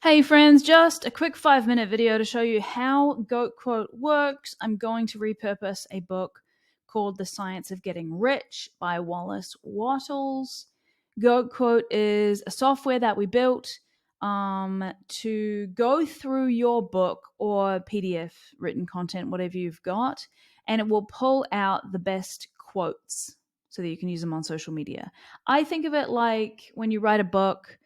Hey friends, just a quick 5-minute video to show you how GOATQuote works. I'm going to repurpose a book called The Science of Getting Rich by Wallace Wattles. GOATQuote is a software that we built to go through your book or PDF written content, whatever you've got, and it will pull out the best quotes so that you can use them on social media. I think of it like when you write a book,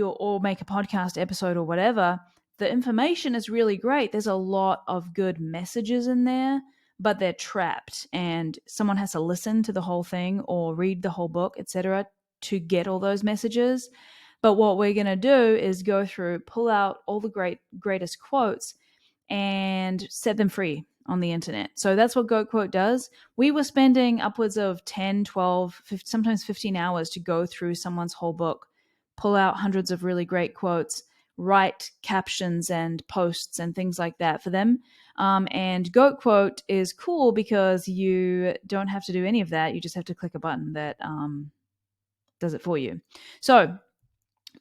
or make a podcast episode or whatever, the information is really great. There's a lot of good messages in there, but they're trapped and someone has to listen to the whole thing or read the whole book, etc., to get all those messages. But what we're going to do is go through, pull out all the greatest quotes and set them free on the internet. So that's what GoatQuote does. We were spending upwards of 10, 12, 15, sometimes 15 hours to go through someone's whole book, pull out hundreds of really great quotes, write captions and posts and things like that for them. And GoatQuote is cool because you don't have to do any of that. You just have to click a button that does it for you. So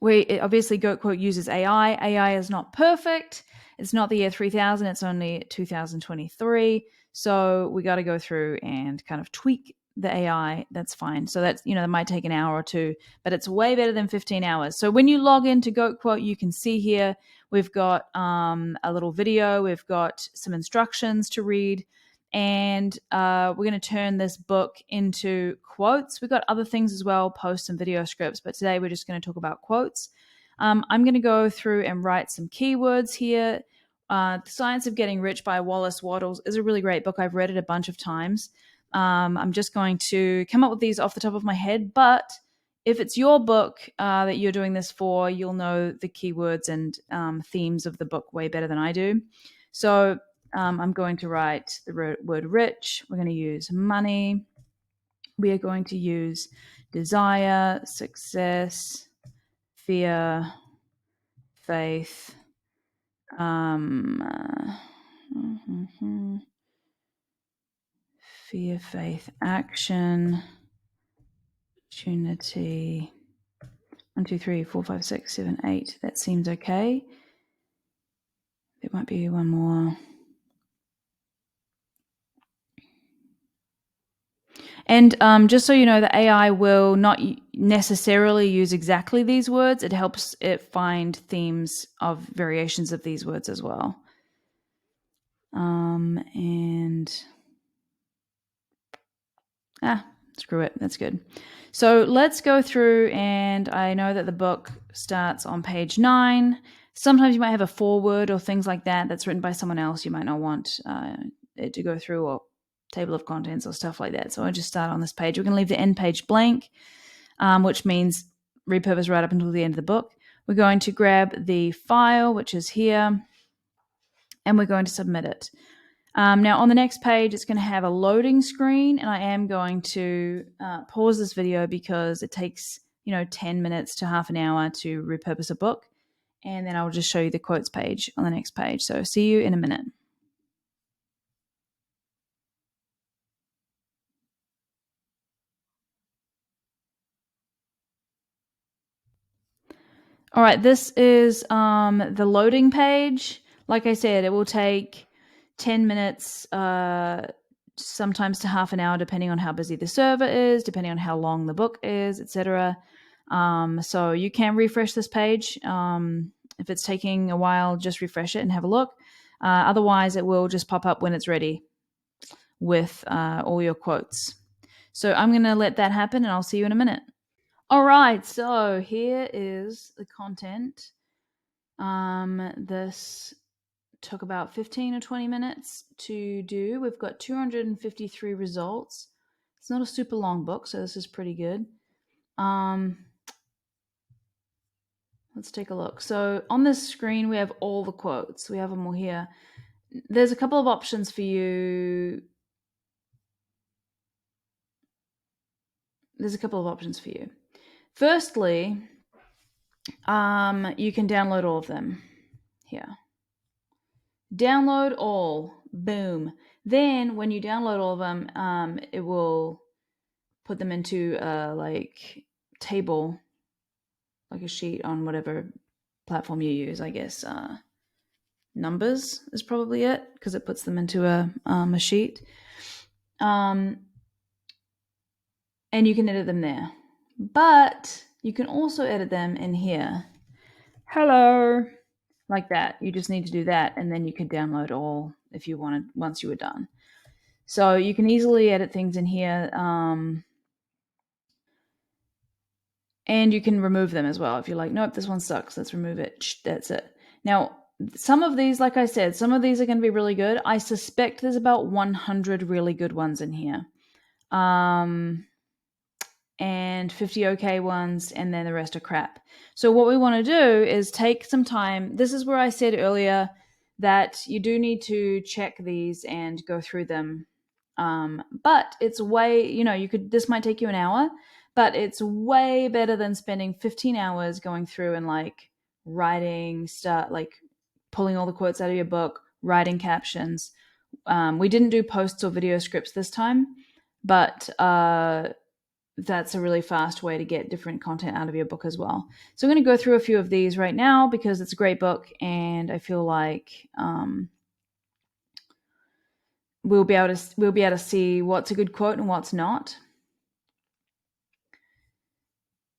obviously GoatQuote uses AI. AI is not perfect. It's not the year 3000. It's only 2023. So we got to go through and kind of tweak the AI. That's fine. So that's, that might take an hour or two, but it's way better than 15 hours. So when you log into GoatQuote, you can see here, we've got a little video. We've got some instructions to read. And we're going to turn this book into quotes. We've got other things as well, posts and video scripts, but today we're just going to talk about quotes. I'm going to go through and write some keywords here. The Science of Getting Rich by Wallace Wattles is a really great book. I've read it a bunch of times. I'm just going to come up with these off the top of my head, but if it's your book that you're doing this for, you'll know the keywords and themes of the book way better than I do. So I'm going to write the word rich. We're going to use money. We are going to use desire, success, fear, faith, fear, faith, action, opportunity. 1, 2, 3, 4, 5, 6, 7, 8. That seems okay. There might be one more. And just so you know, the AI will not necessarily use exactly these words. It helps it find themes of variations of these words as well. Screw it. That's good. So let's go through, and I know that the book starts on page 9. Sometimes you might have a foreword or things like that that's written by someone else. You might not want it to go through, or table of contents or stuff like that. So I'll just start on this page. We're going to leave the end page blank, which means repurpose right up until the end of the book. We're going to grab the file, which is here, and we're going to submit it. Now on the next page, it's going to have a loading screen, and I am going to pause this video because it takes 10 minutes to half an hour to repurpose a book, and then I'll just show you the quotes page on the next page. So see you in a minute. All right, this is the loading page. Like I said, it will take 10 minutes, sometimes to half an hour, depending on how busy the server is, depending on how long the book is, etc. So you can refresh this page. If it's taking a while, just refresh it and have a look. Otherwise, it will just pop up when it's ready with all your quotes. So I'm going to let that happen, and I'll see you in a minute. All right, so here is the content. This took about 15 or 20 minutes to do. We've got 253 results. It's not a super long book, so this is pretty good. Let's take a look. So on this screen, we have all the quotes. We have them all here. There's a couple of options for you. Firstly, you can download all of them here. Download all. Boom. Then when you download all of them, it will put them into a table, like a sheet on whatever platform you use, I guess. Numbers is probably it, because it puts them into a sheet. And you can edit them there. But you can also edit them in here. Hello. Like that. You just need to do that, and then you can download all if you wanted once you were done. So you can easily edit things in here. And you can remove them as well. If you're like, nope, this one sucks, let's remove it. That's it. Now, some of these, like I said, some of these are going to be really good. I suspect there's about 100 really good ones in here. And 50 okay ones, and then the rest are crap. So what we want to do is take some time. This is where I said earlier that you do need to check these and go through them. But it's way, this might take you an hour, but it's way better than spending 15 hours going through and like writing stuff, like pulling all the quotes out of your book, writing captions. We didn't do posts or video scripts this time, but that's a really fast way to get different content out of your book as well. So I'm going to go through a few of these right now because it's a great book, and I feel like we'll be able to see what's a good quote and what's not.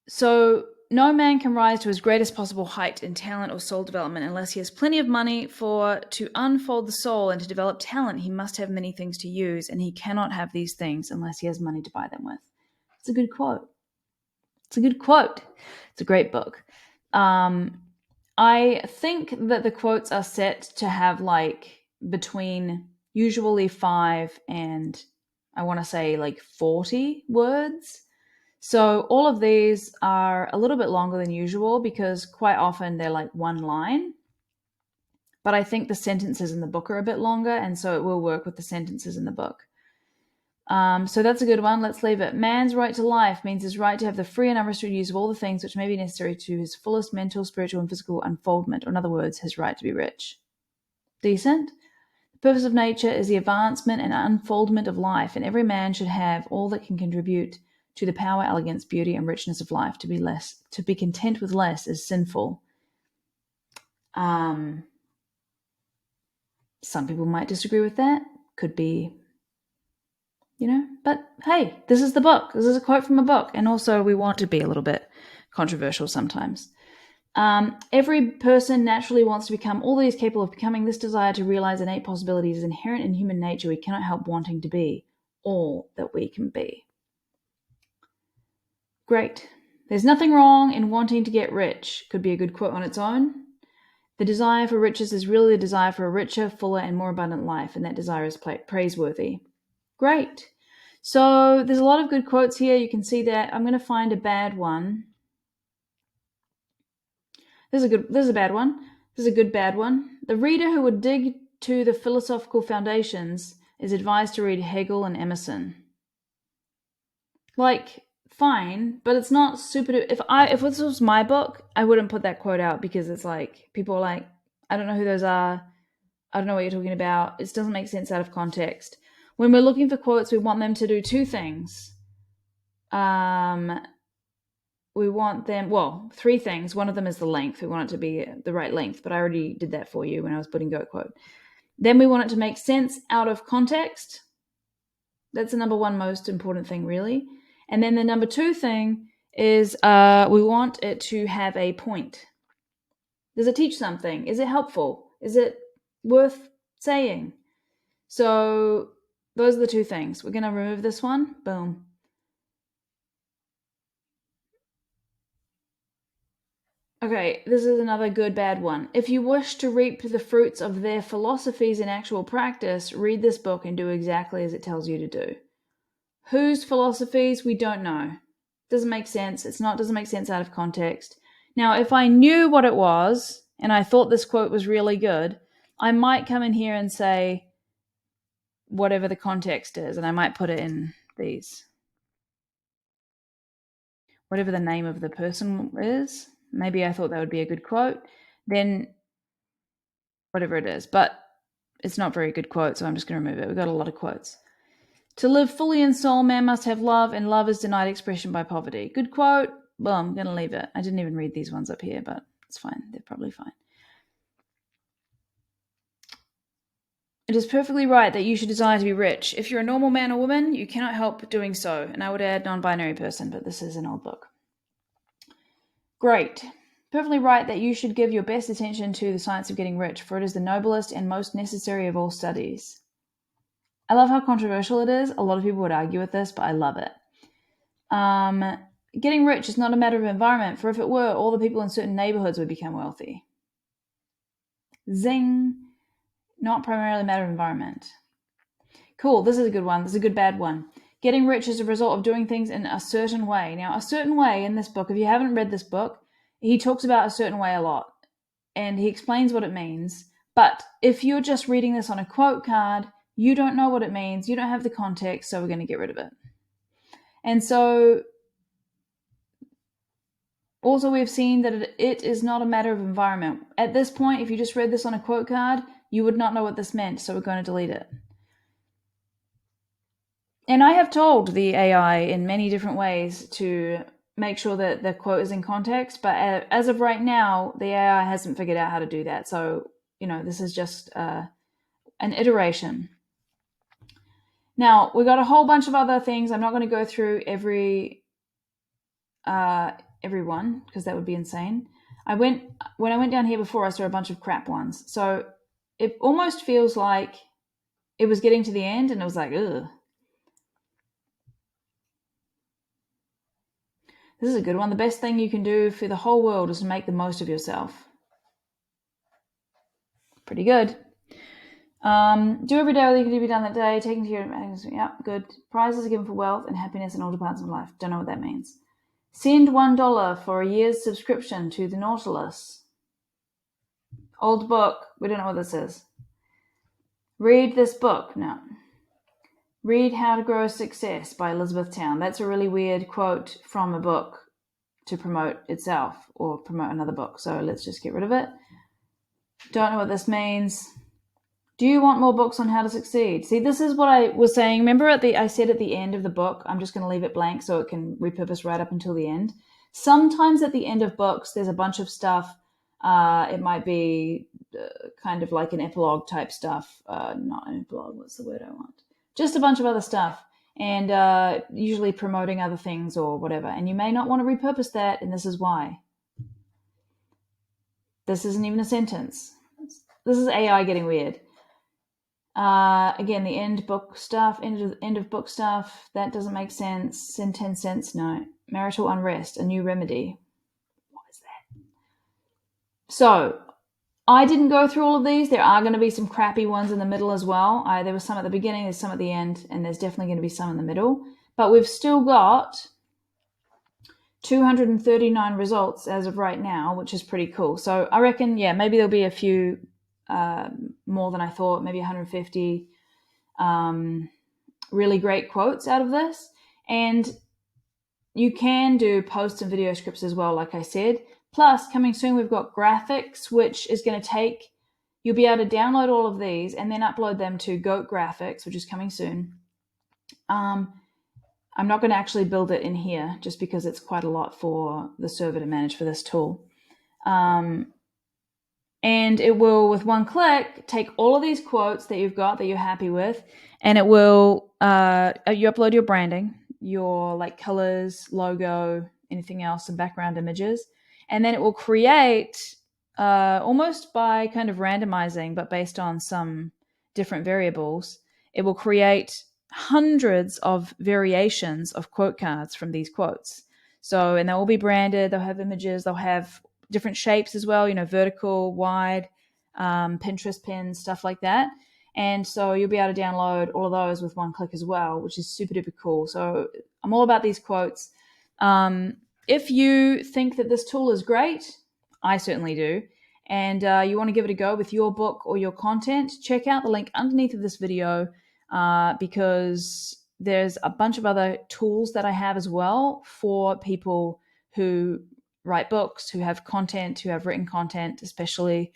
So no man can rise to his greatest possible height in talent or soul development unless he has plenty of money, for to unfold the soul and to develop talent, he must have many things to use, and he cannot have these things unless he has money to buy them with. It's a good quote. It's a good quote. It's a great book. I think that the quotes are set to have like between usually 5 and I want to say like 40 words. So all of these are a little bit longer than usual because quite often they're like one line. But I think the sentences in the book are a bit longer, and so it will work with the sentences in the book. So that's a good one. Let's leave it. Man's right to life means his right to have the free and unrestricted use of all the things which may be necessary to his fullest mental, spiritual, and physical unfoldment, or in other words, his right to be rich. Decent. The purpose of nature is the advancement and unfoldment of life, and every man should have all that can contribute to the power, elegance, beauty, and richness of life. To be content with less is sinful. Some people might disagree with that. Could be, but hey, this is the book. This is a quote from a book. And also we want to be a little bit controversial sometimes. Every person naturally wants to become all that he is capable of becoming. This desire to realize innate possibilities is inherent in human nature. We cannot help wanting to be all that we can be. Great. There's nothing wrong in wanting to get rich. Could be a good quote on its own. The desire for riches is really the desire for a richer, fuller, and more abundant life, and that desire is praiseworthy. Great. So there's a lot of good quotes here. You can see that. I'm going to find a bad one. This is a bad one. This is a good bad one. The reader who would dig to the philosophical foundations is advised to read Hegel and Emerson. Like, fine, but it's not super. If this was my book, I wouldn't put that quote out because it's like people are like, I don't know who those are. I don't know what you're talking about. It doesn't make sense out of context. When we're looking for quotes, we want them to do 2 things. We want them, 3 things. One of them is the length. We want it to be the right length, but I already did that for you when I was putting GOATQuote. Then we want it to make sense out of context. That's the number 1 most important thing, really. And then the number 2 thing is we want it to have a point. Does it teach something? Is it helpful? Is it worth saying? So those are the 2 things. We're going to remove this one. Boom. Okay, this is another good bad one. If you wish to reap the fruits of their philosophies in actual practice, read this book and do exactly as it tells you to do. Whose philosophies? We don't know. Doesn't make sense. Doesn't make sense out of context. Now, if I knew what it was and I thought this quote was really good, I might come in here and say whatever the context is, and I might put it in these. Whatever the name of the person is, maybe I thought that would be a good quote, then whatever it is. But it's not a very good quote, so I'm just going to remove it. We've got a lot of quotes. To live fully in soul, man must have love, and love is denied expression by poverty. Good quote. Well, I'm going to leave it. I didn't even read these ones up here, but It's fine. They're probably fine. It is perfectly right that you should desire to be rich. If you're a normal man or woman, you cannot help doing so. And I would add non-binary person, but this is an old book. Great. Perfectly right that you should give your best attention to the science of getting rich, for it is the noblest and most necessary of all studies. I love how controversial it is. A lot of people would argue with this, but I love it. Getting rich is not a matter of environment, for if it were, all the people in certain neighborhoods would become wealthy. Zing. Not primarily a matter of environment. Cool, this is a good one. This is a good bad one. Getting rich is a result of doing things in a certain way. Now, a certain way in this book, if you haven't read this book, he talks about a certain way a lot, and he explains what it means. But if you're just reading this on a quote card, you don't know what it means, you don't have the context, so we're going to get rid of it. And so, also we've seen that it is not a matter of environment. At this point, if you just read this on a quote card, you would not know what this meant, so we're going to delete it. And I have told the AI in many different ways to make sure that the quote is in context, but as of right now, the AI hasn't figured out how to do that. So, this is just an iteration. Now, we got a whole bunch of other things. I'm not going to go through every one because that would be insane. When I went down here before, I saw a bunch of crap ones. So it almost feels like it was getting to the end and it was like, ugh. This is a good one. The best thing you can do for the whole world is to make the most of yourself. Pretty good. Do every day all you can be done that day. Taking care of yeah, good. Prizes are given for wealth and happiness in all departments of life. Don't know what that means. Send $1 for a year's subscription to the Nautilus. Old book. We don't know what this is. Read this book. No. Read How to Grow Success by Elizabeth Town. That's a really weird quote from a book to promote itself or promote another book. So let's just get rid of it. Don't know what this means. Do you want more books on how to succeed? See, this is what I was saying. Remember I said at the end of the book, I'm just going to leave it blank so it can repurpose right up until the end. Sometimes at the end of books, there's a bunch of stuff. It might be kind of like an epilogue type stuff. Not an epilogue. What's the word I want? Just a bunch of other stuff. And usually promoting other things or whatever. And you may not want to repurpose that, and this is why. This isn't even a sentence. This is AI getting weird. Again, the end of book stuff, that doesn't make sense. In 10 cents, no. Marital unrest, a new remedy. What is that? So, I didn't go through all of these. There are going to be some crappy ones in the middle as well. There was some at the beginning, there's some at the end, and there's definitely going to be some in the middle. But we've still got 239 results as of right now, which is pretty cool. So I reckon, maybe there'll be a few more than I thought, maybe 150 really great quotes out of this. And you can do posts and video scripts as well, like I said. Plus, coming soon, we've got graphics, which is going to you'll be able to download all of these and then upload them to Goat Graphics, which is coming soon. I'm not going to actually build it in here just because it's quite a lot for the server to manage for this tool. And it will, with one click, take all of these quotes that you've got that you're happy with, and it will, you upload your branding, your like colors, logo, anything else, and background images, and then it will create, almost by kind of randomizing, but based on some different variables, it will create hundreds of variations of quote cards from these quotes. So, and they'll all be branded, they'll have images, they'll have different shapes as well, vertical, wide, Pinterest pins, stuff like that. And so you'll be able to download all of those with one click as well, which is super duper cool. So I'm all about these quotes. If you think that this tool is great, I certainly do, and you want to give it a go with your book or your content, check out the link underneath of this video, because there's a bunch of other tools that I have as well for people who write books, who have content, who have written content especially.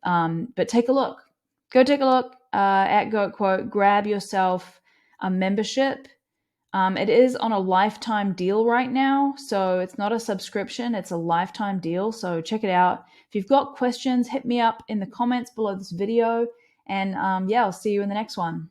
But take a look. Go take a look at GOATQuote. Grab yourself a membership. It is on a lifetime deal right now, so it's not a subscription. It's a lifetime deal, so check it out. If you've got questions, hit me up in the comments below this video. And yeah, I'll see you in the next one.